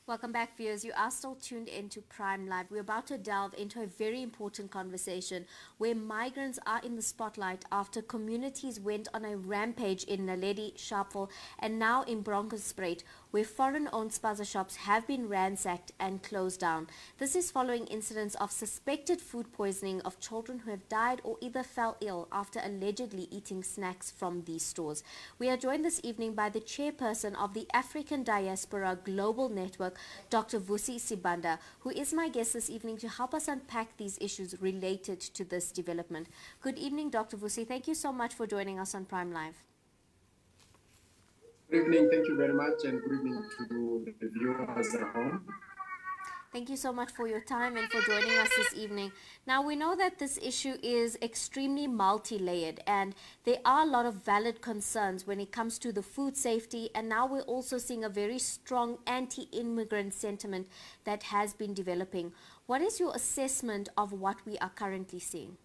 Welcome back, viewers. You are still tuned into Prime Live. We're about to delve into a very important conversation where migrants are in the spotlight after communities went on a rampage in Naledi, Sharpeville, and now in Bronkhorstspruit, where foreign-owned spaza shops have been ransacked and closed down. This is following incidents of suspected food poisoning of children who have died or either fell ill after allegedly eating snacks from these stores. We are joined this evening by the chairperson of the African Diaspora Global Network, Dr. Vusi Sibanda, who is my guest this evening to help us unpack these issues related to this development. Good evening, Dr. Vusi. Thank you so much for joining us on Prime Live. Good evening. Thank you very much, and good evening to the viewers at home. Thank you so much for your time and for joining us this evening. Now, we know that this issue is extremely multi-layered and there are a lot of valid concerns when it comes to the food safety, and now we're also seeing a very strong anti-immigrant sentiment that has been developing. What is your assessment of what we are currently seeing?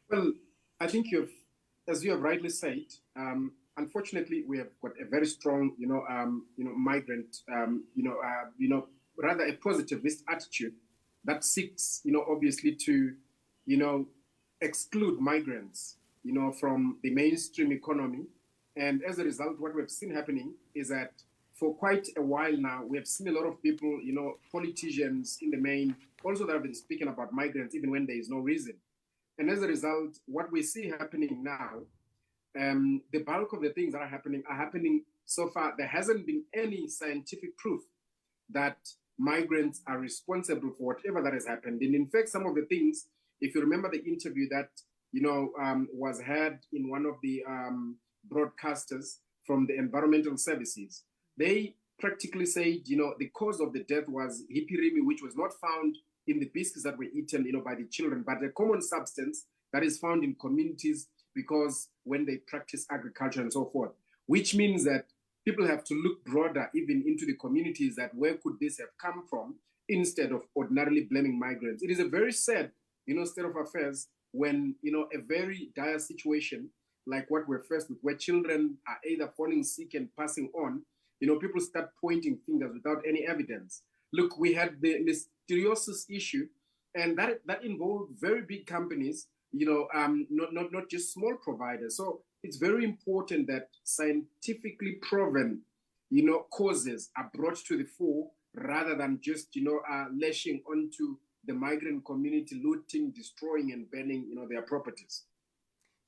Well, I think as you have rightly said, unfortunately, we have got a very strong, migrant, rather a positivist attitude that seeks, obviously to, exclude migrants, from the mainstream economy. And as a result, what we've seen happening is that for quite a while now, we have seen a lot of people, politicians in the main, also that have been speaking about migrants, even when there is no reason. And as a result, what we see happening now, the bulk of the things that are happening so far. There hasn't been any scientific proof that migrants are responsible for whatever that has happened. And in fact, some of the things, if you remember the interview that, was had in one of the broadcasters from the environmental services, they practically said, the cause of the death was hippirimi, which was not found in the biscuits that were eaten, by the children, but a common substance that is found in communities because when they practice agriculture and so forth, which means that people have to look broader even into the communities, that where could this have come from, instead of ordinarily blaming migrants. It is a very sad, state of affairs when, a very dire situation like what we're faced with, where children are either falling sick and passing on, people start pointing fingers without any evidence. Look, we had the listeriosis issue, and that involved very big companies, not just small providers. So it's very important that scientifically proven, causes are brought to the fore, rather than just, lashing onto the migrant community, looting, destroying, and burning, their properties.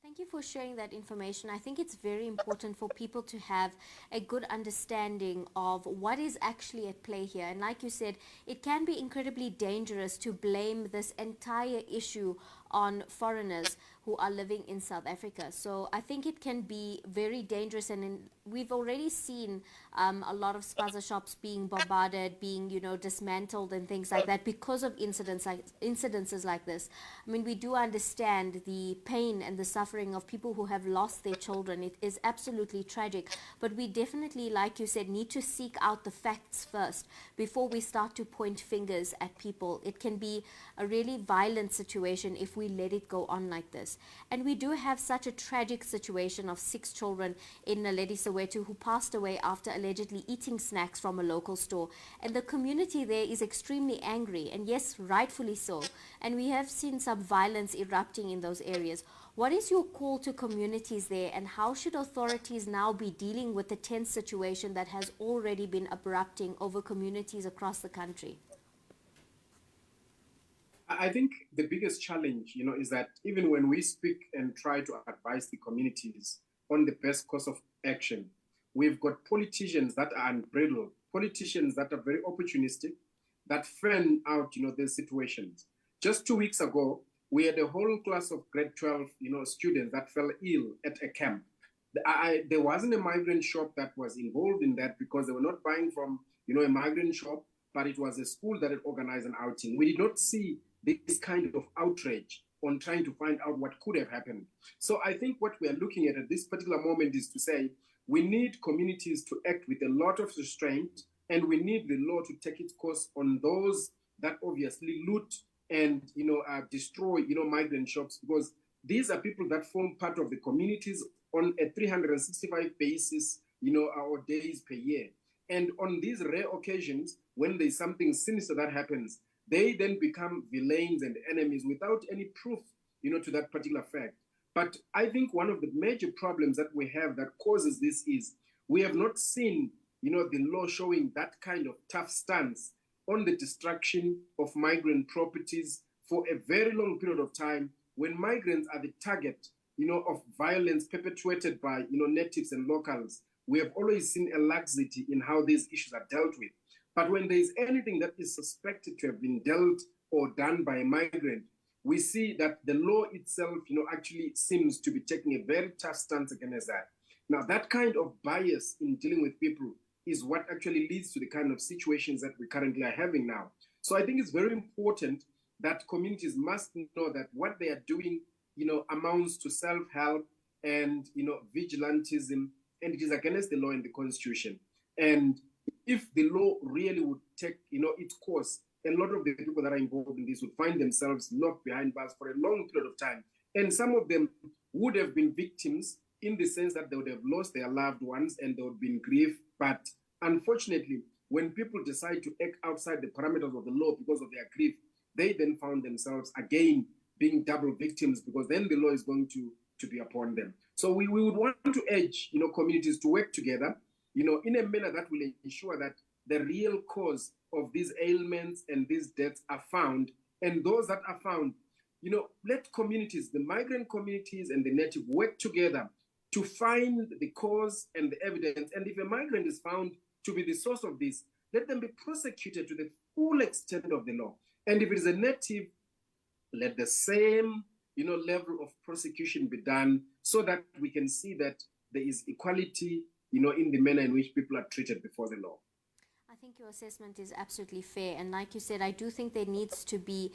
Thank you for sharing that information. I think it's very important for people to have a good understanding of what is actually at play here. And like you said, it can be incredibly dangerous to blame this entire issue on foreigners who are living in South Africa. So I think it can be very dangerous, and we've already seen a lot of spaza shops being bombarded, being dismantled and things like that because of incidences like this. I mean, we do understand the pain and the suffering of people who have lost their children. It is absolutely tragic, but we definitely, like you said, need to seek out the facts first before we start to point fingers at people. It can be a really violent situation if we let it go on like this. And we do have such a tragic situation of 6 children in Naledi, Soweto, who passed away after allegedly eating snacks from a local store. And the community there is extremely angry, and yes, rightfully so. And we have seen some violence erupting in those areas. What is your call to communities there, and how should authorities now be dealing with the tense situation that has already been erupting over communities across the country? I think the biggest challenge, is that even when we speak and try to advise the communities on the best course of action, we've got politicians that are unbridled, politicians that are very opportunistic, that fan out, these situations. Just 2 weeks ago, we had a whole class of grade 12, students that fell ill at a camp. There wasn't a migrant shop that was involved in that, because they were not buying from, a migrant shop, but it was a school that had organized an outing. We did not see this kind of outrage on trying to find out what could have happened. So I think what we are looking at this particular moment is to say, we need communities to act with a lot of restraint, and we need the law to take its course on those that obviously loot and destroy migrant shops, because these are people that form part of the communities on a 365 basis, or days per year. And on these rare occasions, when there's something sinister that happens, they then become villains and enemies without any proof, to that particular fact. But I think one of the major problems that we have that causes this is we have not seen, the law showing that kind of tough stance on the destruction of migrant properties for a very long period of time, when migrants are the target, of violence perpetuated by, natives and locals. We have always seen a laxity in how these issues are dealt with. But when there is anything that is suspected to have been dealt or done by a migrant, we see that the law itself, actually seems to be taking a very tough stance against that. Now, that kind of bias in dealing with people is what actually leads to the kind of situations that we currently are having now. So I think it's very important that communities must know that what they are doing, amounts to self-help and, vigilantism, and it is against the law and the constitution. And if the law really would take, its course, a lot of the people that are involved in this would find themselves locked behind bars for a long period of time. And some of them would have been victims in the sense that they would have lost their loved ones and they would be in grief. But unfortunately, when people decide to act outside the parameters of the law because of their grief, they then found themselves again being double victims, because then the law is going to be upon them. So we would want to urge, communities to work together, in a manner that will ensure that the real cause of these ailments and these deaths are found. And those that are found, let communities, the migrant communities and the native, work together to find the cause and the evidence. And if a migrant is found to be the source of this, let them be prosecuted to the full extent of the law. And if it is a native, let the same, level of prosecution be done, so that we can see that there is equality, in the manner in which people are treated before the law. I think your assessment is absolutely fair. And like you said, I do think there needs to be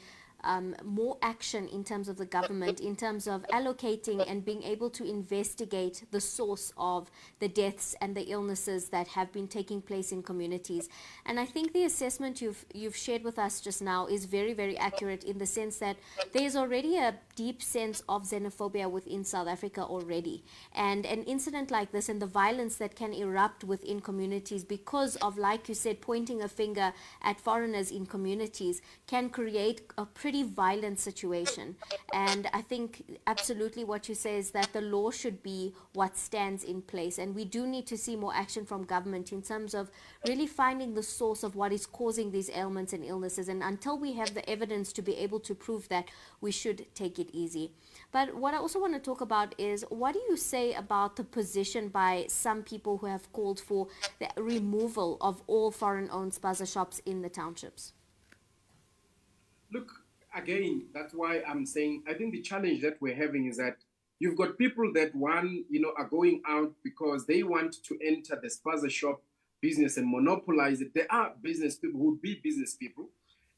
more action in terms of the government, in terms of allocating and being able to investigate the source of the deaths and the illnesses that have been taking place in communities. And I think the assessment you've shared with us just now is very, very accurate, in the sense that there's already a deep sense of xenophobia within South Africa already. And an incident like this and the violence that can erupt within communities because of, like you said, pointing a finger at foreigners in communities can create a pretty violent situation. And I think absolutely what you say is that the law should be what stands in place, and we do need to see more action from government in terms of really finding the source of what is causing these ailments and illnesses. And until we have the evidence to be able to prove that, we should take it easy. But what I also want to talk about is, what do you say about the position by some people who have called for the removal of all foreign-owned spaza shops in the townships? Look, again, that's why I'm saying I think the challenge that we're having is that you've got people that, one, are going out because they want to enter the spaza shop business and monopolize it. There are business people who would be business people.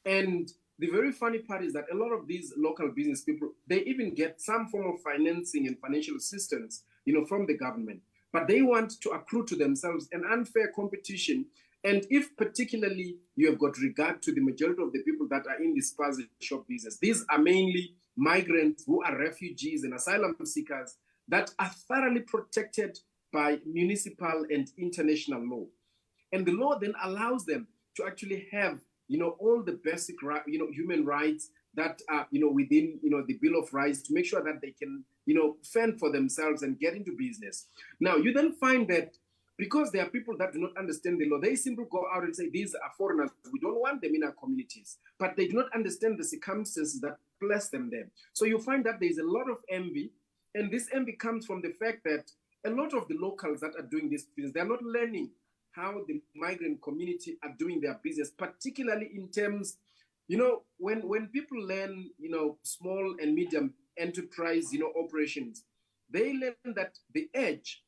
And the very funny part is that a lot of these local business people, they even get some form of financing and financial assistance, from the government. But they want to accrue to themselves an unfair competition. And if particularly you have got regard to the majority of the people that are in the spaza shop business, these are mainly migrants who are refugees and asylum seekers that are thoroughly protected by municipal and international law. And the law then allows them to actually have, all the basic, human rights that are, within, the Bill of Rights, to make sure that they can, fend for themselves and get into business. Now, you then find that because there are people that do not understand the law, they simply go out and say, these are foreigners, we don't want them in our communities. But they do not understand the circumstances that place them there. So you find that there's a lot of envy, and this envy comes from the fact that a lot of the locals that are doing this business, they're not learning how the migrant community are doing their business, particularly in terms, when people learn, small and medium enterprise, operations, they learn that the edge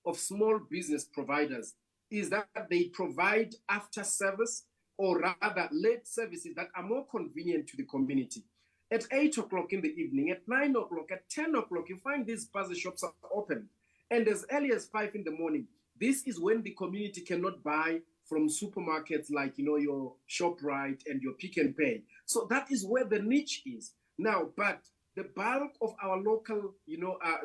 of small business providers is that they provide after service, or rather late services that are more convenient to the community. At 8 o'clock in the evening, at 9 o'clock, at 10 o'clock, you find these spaza shops are open. And as early as 5 in the morning, this is when the community cannot buy from supermarkets like, your ShopRite and your Pick and Pay. So that is where the niche is. Now, but the bulk of our local,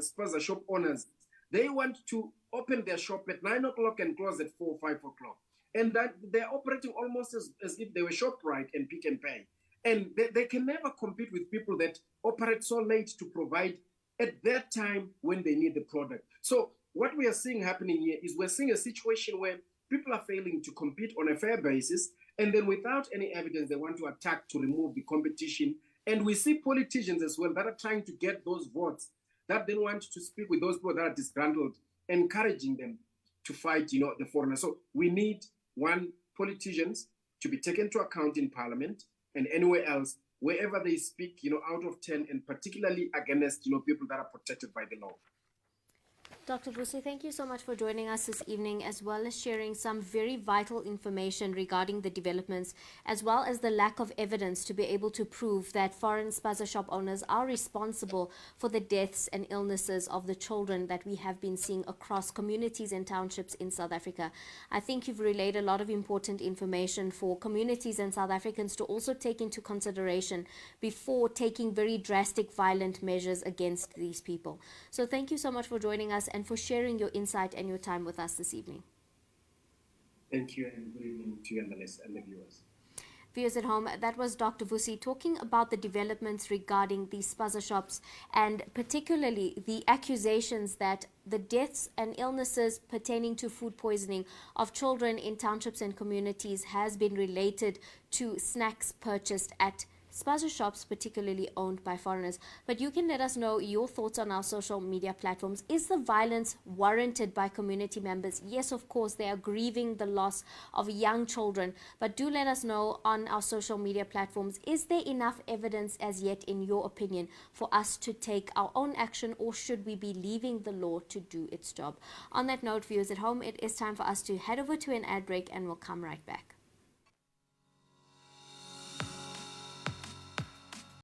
spaza shop owners, they want to open their shop at 9 o'clock and close at 4 or 5 o'clock. And that they're operating almost as if they were ShopRite and Pick and Pay. And they can never compete with people that operate so late to provide at that time when they need the product. So what we are seeing happening here is we're seeing a situation where people are failing to compete on a fair basis, and then without any evidence, they want to attack to remove the competition. And we see politicians as well that are trying to get those votes, that they want to speak with those people that are disgruntled, encouraging them to fight, the foreigners. So we need, one, politicians to be taken to account in Parliament and anywhere else, wherever they speak, out of 10, and particularly against, people that are protected by the law. Dr. Vusi, thank you so much for joining us this evening, as well as sharing some very vital information regarding the developments, as well as the lack of evidence to be able to prove that foreign spaza shop owners are responsible for the deaths and illnesses of the children that we have been seeing across communities and townships in South Africa. I think you've relayed a lot of important information for communities and South Africans to also take into consideration before taking very drastic, violent measures against these people. So thank you so much for joining us and for sharing your insight and your time with us this evening. Thank you, and good evening to you and the viewers. Viewers at home, that was Dr. Vusi talking about the developments regarding these spaza shops, and particularly the accusations that the deaths and illnesses pertaining to food poisoning of children in townships and communities has been related to snacks purchased at spaza shops, particularly owned by foreigners. But you can let us know your thoughts on our social media platforms. Is the violence warranted by community members? Yes, of course, they are grieving the loss of young children, but do let us know on our social media platforms, is there enough evidence as yet, in your opinion, for us to take our own action, or should we be leaving the law to do its job? On that note, viewers at home, it is time for us to head over to an ad break, and we'll come right back.